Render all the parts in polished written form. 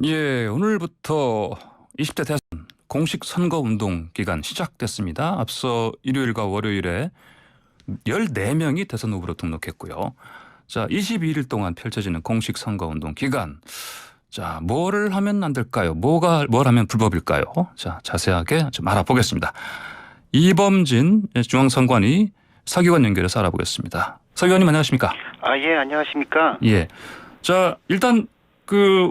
예, 오늘부터 20대 대선 공식 선거운동 기간 시작됐습니다. 앞서 일요일과 월요일에 14명이 대선 후보로 등록했고요. 자, 22일 동안 펼쳐지는 공식 선거운동 기간. 자, 뭐를 하면 안 될까요? 뭘 하면 불법일까요? 자, 자세하게 좀 알아보겠습니다. 이범진 중앙선관위 서기관 연결해서 알아보겠습니다. 서기관님 안녕하십니까? 예, 안녕하십니까? 예. 자, 일단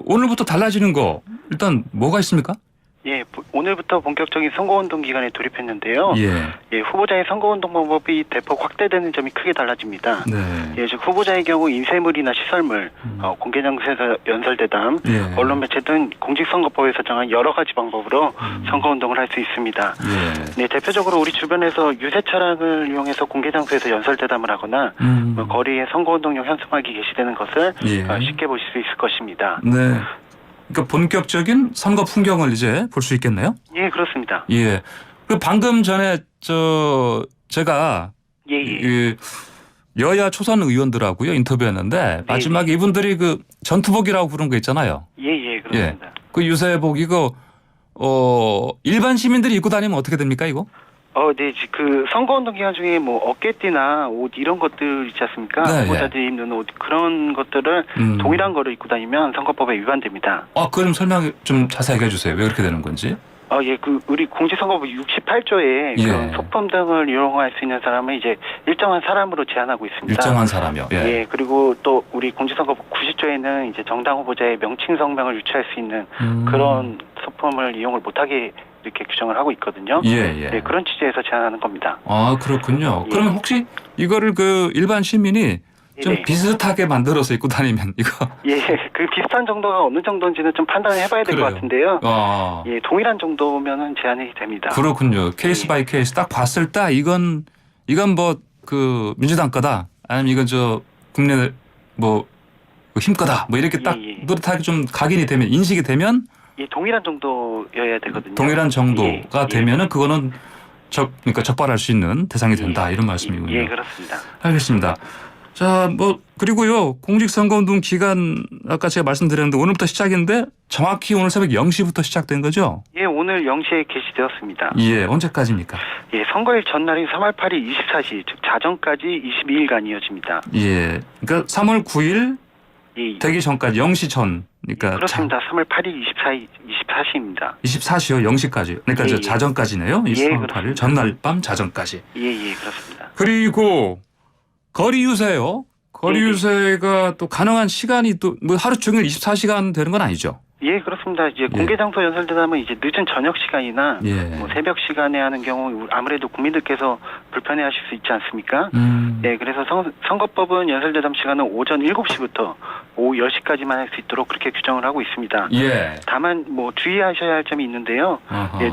오늘부터 달라지는 거 일단 뭐가 있습니까? 예, 오늘부터 본격적인 선거운동 기간에 돌입했는데요. 예. 후보자의 선거운동 방법이 대폭 확대되는 점이 크게 달라집니다. 네. 즉 후보자의 경우 인쇄물이나 시설물, 공개장소에서 연설대담, 예. 언론 매체 등 공직선거법에서 정한 여러 가지 방법으로 선거운동을 할 수 있습니다. 예. 네, 대표적으로 우리 주변에서 유세 차량을 이용해서 공개장소에서 연설대담을 하거나 거리에 선거운동용 현수막이 게시되는 것을 쉽게 보실 수 있을 것입니다. 네. 그러니까 본격적인 선거 풍경을 이제 볼 수 있겠네요. 예, 그렇습니다. 예. 그 방금 전에 제가 그 여야 초선 의원들하고요 인터뷰했는데 마지막에 이분들이 그 전투복이라고 부른 거 있잖아요. 예, 그렇습니다. 그 유세복 이거 일반 시민들이 입고 다니면 어떻게 됩니까 이거? 네, 그 선거운동 기간 중에 뭐 어깨띠나 옷 이런 것들 있지 않습니까? 네, 후보자들이 입는 옷 그런 것들을 동일한 거를 입고 다니면 선거법에 위반됩니다. 그럼 설명 좀 자세하게 해주세요. 왜 그렇게 되는 건지? 예, 우리 공직선거법 68조에 그런 소품 등을 이용할 수 있는 사람은 이제 일정한 사람으로 제한하고 있습니다. 일정한 사람이요. 예. 그리고 또 우리 공직선거법 90조에는 이제 정당 후보자의 명칭 성명을 유추할 수 있는 그런 소품을 이용을 못하게 이렇게 규정을 하고 있거든요. 예. 그런 취지에서 제한하는 겁니다. 그렇군요. 그러면 혹시 이거를 그 일반 시민이 좀 비슷하게 만들어서 입고 다니면 이거 그 비슷한 정도가 어느 정도인지는 좀 판단을 해봐야 될 것 같은데요. 동일한 정도면은 제한이 됩니다. 그렇군요. 케이스 바이 케이스 딱 봤을 때 이건 뭐 그 민주당 거다. 아니면 이건 국내 뭐 힘 거다. 뭐 이렇게 딱 노릇하게 좀 각인이 되면 인식이 되면 동일한 정도여야 되거든요. 동일한 정도가 되면은 그거는 그러니까 적발할 수 있는 대상이 된다 이런 말씀이군요. 예, 그렇습니다. 알겠습니다. 자, 그리고요 공직선거운동 기간 아까 제가 말씀드렸는데 오늘부터 시작인데 정확히 오늘 새벽 0시부터 시작된 거죠? 예, 오늘 0시에 개시되었습니다. 예, 언제까지입니까? 예, 선거일 전날인 3월 8일 24시 즉 자정까지 22일간 이어집니다. 예, 그러니까 3월 9일 되기 전까지 0시 전. 그러니까 그렇습니다. 3월 8일 24시입니다. 24시요, 0시까지. 그러니까 자정까지네요. 3월 8일 전날 밤 자정까지. 예, 그렇습니다. 그리고 거리 유세요. 거리 유세가 또 가능한 시간이 또 뭐 하루 종일 24시간 되는 건 아니죠? 예, 그렇습니다. 이제 공개장소 연설대담은 이제 늦은 저녁 시간이나 뭐 새벽 시간에 하는 경우 아무래도 국민들께서 불편해하실 수 있지 않습니까? 그래서 선거법은 연설대담 시간은 오전 7시부터 오후 10시까지만 할 수 있도록 그렇게 규정을 하고 있습니다. 다만 뭐 주의하셔야 할 점이 있는데요.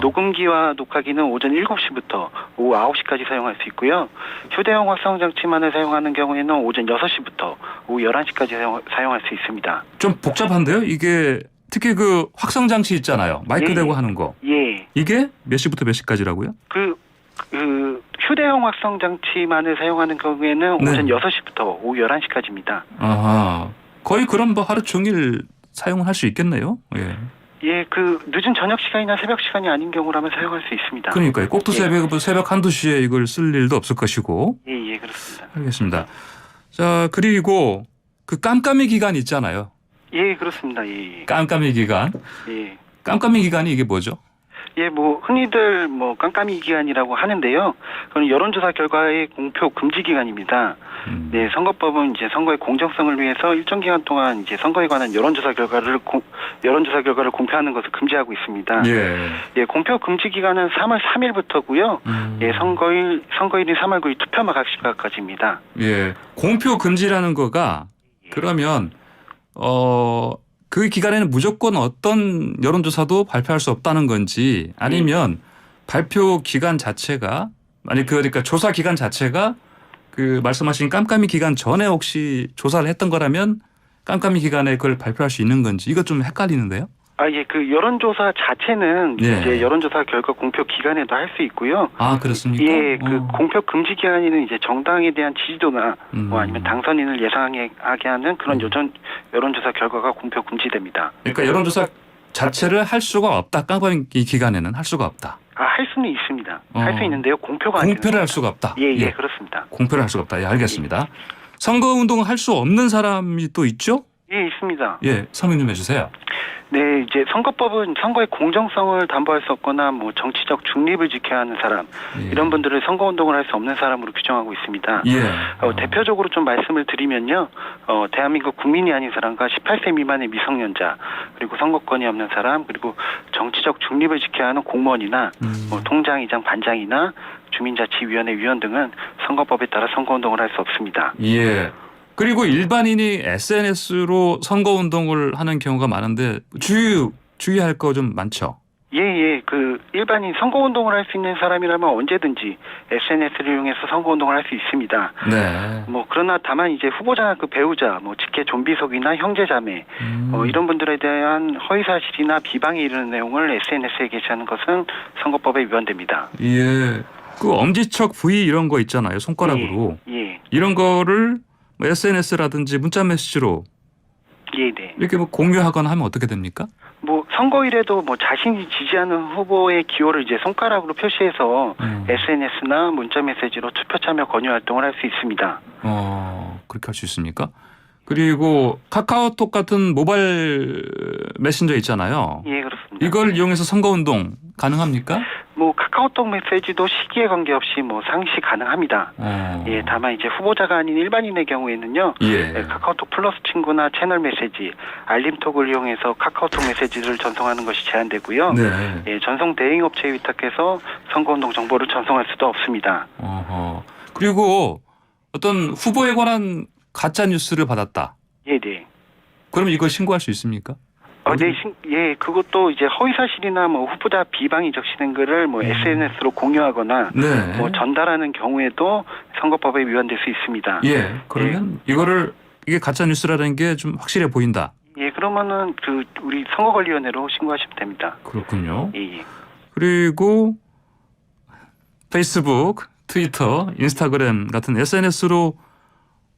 녹음기와 녹화기는 오전 7시부터 오후 9시까지 사용할 수 있고요. 휴대용 확성장치만을 사용하는 경우에는 오전 6시부터 오후 11시까지 사용할 수 있습니다. 좀 복잡한데요? 이게 특히 그 확성 장치 있잖아요. 마이크 대고 하는 거. 이게 몇 시부터 몇 시까지라고요? 그 휴대용 확성 장치만을 사용하는 경우에는 오전 6시부터 오후 11시까지입니다. 거의 그럼 뭐 하루 종일 사용을 할 수 있겠네요. 그 늦은 저녁 시간이나 새벽 시간이 아닌 경우라면 사용할 수 있습니다. 그러니까요. 꼭 또 새벽 한두 시에 이걸 쓸 일도 없을 것이고. 그렇습니다. 알겠습니다. 자, 그리고 그 깜깜이 기간 있잖아요. 그렇습니다. 깜깜이 기간. 깜깜이 기간이 이게 뭐죠? 뭐 흔히들 뭐 깜깜이 기간이라고 하는데요. 그건 여론조사 결과의 공표 금지 기간입니다. 선거법은 이제 선거의 공정성을 위해서 일정 기간 동안 이제 선거에 관한 여론조사 결과를 공표하는 것을 금지하고 있습니다. 공표 금지 기간은 3월 3일부터고요. 선거일인 3월 9일 투표 마감 시간까지입니다. 공표 금지라는 거가 그러면 그 기간에는 무조건 어떤 여론조사도 발표할 수 없다는 건지 아니면 발표 기간 자체가 그러니까 조사 기간 자체가 그 말씀하신 깜깜이 기간 전에 혹시 조사를 했던 거라면 깜깜이 기간에 그걸 발표할 수 있는 건지 이거 좀 헷갈리는데요. 그 여론조사 자체는 이제 여론조사 결과 공표 기간에도 할 수 있고요. 그렇습니까? 그 공표 금지 기간에는 이제 정당에 대한 지지도나 뭐 아니면 당선인을 예상하게 하는 그런 여론조사 결과가 공표 금지됩니다. 그러니까 여론조사 자체를 할 수가 없다. 깜깜이 기간에는 할 수가 없다. 할 수는 있습니다. 할 수 있는데요. 공표가 안 되는 공표를 할 수가 없다. 예, 그렇습니다. 공표를 할 수가 없다. 예, 알겠습니다. 선거운동을 할 수 없는 사람이 또 있죠? 예, 있습니다. 예, 설명 좀 해주세요. 네, 이제 선거법은 선거의 공정성을 담보할 수 없거나 뭐 정치적 중립을 지켜야 하는 사람 이런 분들을 선거운동을 할 수 없는 사람으로 규정하고 있습니다. 대표적으로 좀 말씀을 드리면요, 대한민국 국민이 아닌 사람과 18세 미만의 미성년자 그리고 선거권이 없는 사람 그리고 정치적 중립을 지켜야 하는 공무원이나 뭐 통장이장 반장이나 주민자치위원회 위원 등은 선거법에 따라 선거운동을 할 수 없습니다. 예. 그리고 일반인이 SNS로 선거운동을 하는 경우가 많은데 주의할 거 좀 많죠? 예. 그 일반인 선거운동을 할 수 있는 사람이라면 언제든지 SNS를 이용해서 선거운동을 할 수 있습니다. 네. 뭐 그러나 다만 이제 후보자 그 배우자, 뭐 직계 좀비속이나 형제자매, 이런 분들에 대한 허위 사실이나 비방에 이르는 내용을 SNS에 게시하는 것은 선거법에 위반됩니다. 예. 그 엄지척 V 이런 거 있잖아요. 손가락으로. 예. 이런 거를 뭐 SNS라든지 문자 메시지로 네. 이렇게 뭐 공유하거나 하면 어떻게 됩니까? 뭐 선거일에도 뭐 자신이 지지하는 후보의 기호를 이제 손가락으로 표시해서 SNS나 문자 메시지로 투표 참여 권유 활동을 할 수 있습니다. 그렇게 할 수 있습니까? 그리고 카카오톡 같은 모바일 메신저 있잖아요. 예, 그렇습니다. 이걸 이용해서 선거운동 가능합니까? 뭐 카카오톡 메시지도 시기에 관계없이 뭐 상시 가능합니다. 예, 다만 이제 후보자가 아닌 일반인의 경우에는요. 카카오톡 플러스 친구나 채널 메시지, 알림톡을 이용해서 카카오톡 메시지를 전송하는 것이 제한되고요. 예, 전송 대행 업체에 위탁해서 선거운동 정보를 전송할 수도 없습니다. 그리고 어떤 후보에 관한 가짜 뉴스를 받았다. 네. 그럼 이거 신고할 수 있습니까? 네, 그것도 이제 허위 사실이나 뭐 후보자 비방이 적시된 글을 뭐 SNS로 공유하거나 뭐 전달하는 경우에도 선거법에 위반될 수 있습니다. 예, 그러면 이게 가짜 뉴스라는 게 좀 확실해 보인다. 예, 그러면은 우리 선거관리위원회로 신고하시면 됩니다. 그렇군요. 예. 그리고 페이스북, 트위터, 인스타그램 같은 SNS로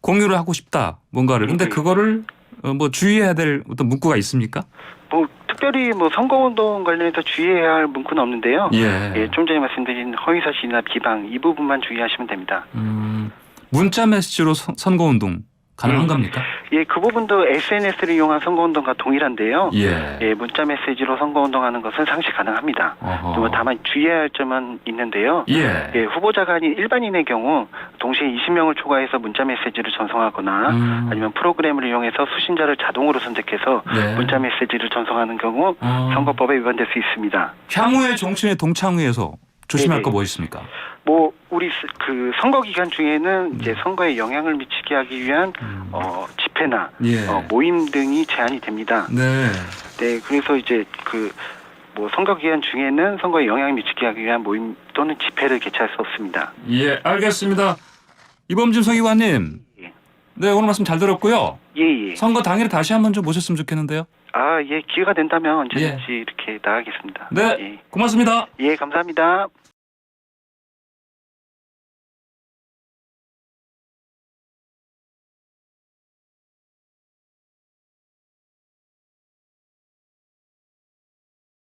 공유를 하고 싶다 뭔가를. 근데 그거를 뭐 주의해야 될 어떤 문구가 있습니까? 뭐 특별히 뭐 선거운동 관련해서 주의해야 할 문구는 없는데요. 예, 좀 전에 말씀드린 허위사실이나 비방 이 부분만 주의하시면 됩니다. 문자 메시지로 선거운동 가능한 겁니까? 예, 그 부분도 SNS를 이용한 선거운동과 동일한데요. 예, 문자 메시지로 선거운동하는 것은 상시 가능합니다. 뭐 다만 주의해야 할 점은 있는데요. 예, 후보자가 아닌 일반인의 경우 동시에 20명을 초과해서 문자 메시지를 전송하거나 아니면 프로그램을 이용해서 수신자를 자동으로 선택해서 문자 메시지를 전송하는 경우 선거법에 위반될 수 있습니다. 향후의 정치인의 동창회에서 조심할 거 뭐 있습니까? 뭐 우리 그 선거 기간 중에는 이제 선거에 영향을 미치게 하기 위한 집회나 모임 등이 제한이 됩니다. 네, 그래서 이제 뭐 선거 기간 중에는 선거에 영향을 미치게 하기 위한 모임 또는 집회를 개최할 수 없습니다. 예, 알겠습니다. 이범진 서기관님. 네, 오늘 말씀 잘 들었고요. 예. 선거 당일에 다시 한번 좀 모셨으면 좋겠는데요. 예, 기회가 된다면 언제든지 이렇게 나가겠습니다. 네, 고맙습니다. 예, 감사합니다.